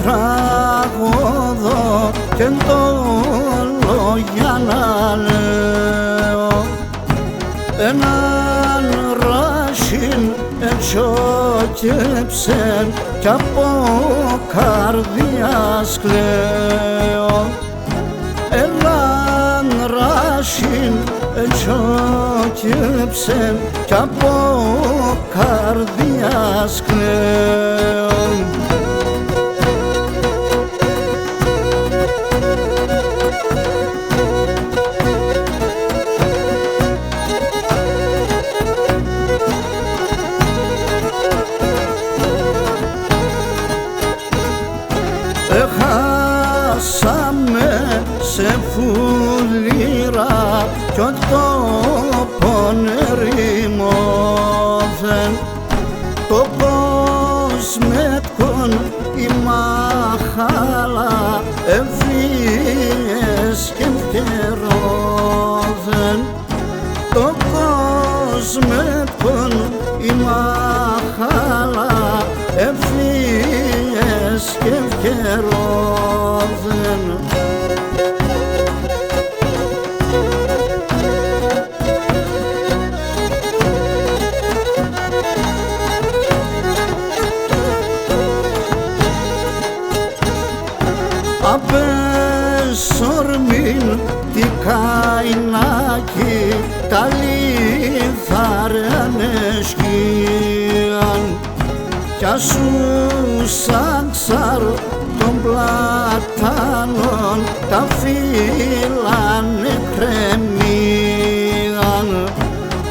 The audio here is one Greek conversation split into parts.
τραγωδώ και το λόγια να λέω. Έναν ράσιν ετσόκεψεν κι από καρδιάς κλαίω. Έναν ράσιν ετσόκεψεν κι από καρδιάς κλαίω. Έχασαμε σε φουλήρα κι ο τόπον ερημώθεν, το κόσμετκον η μάχαλα ευθείες και ευκαιρώθεν, το κόσμετκον η μάχαλα ευθείες και ευκαιρώθεν. Απέσορμην τι καηνάκι τα λιθαρένε σκίαν κι ασούσαν ξαρ των πλατάνων τα φύλανε κρεμμύδαν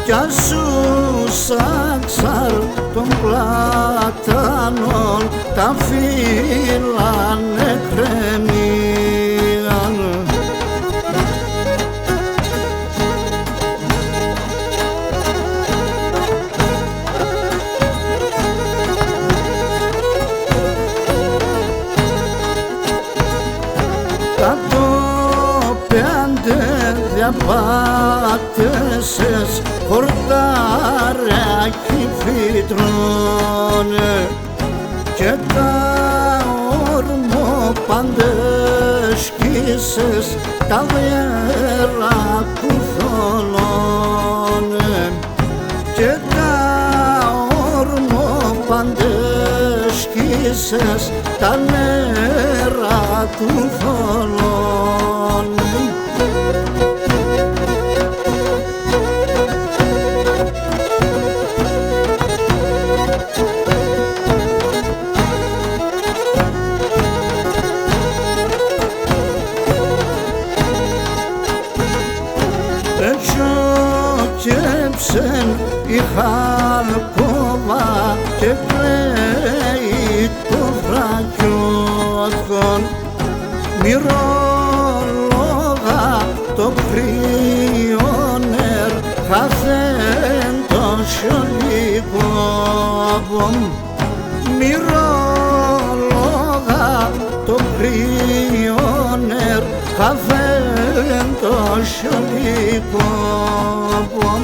κι ασούσαν ξαρ των πλατάνων τα φύλανε κρεμμύδαν. Κάτω πέντε διαπάτεσες χορτάρακι φυτρώνε και τα ορμοπαντέσκησες τα βιέρα του θολώνε και τα ορμοπαντέσκησες τα νερά του θολώνε. Ετσόκεψεν η Χαρκόβα και κλαίει το βρακιότκον, μυρόλογα το κρύονερ χαθέν το σιολικόπον, μυρόλογα το κρύονερ χαθέν το σιολικόπον.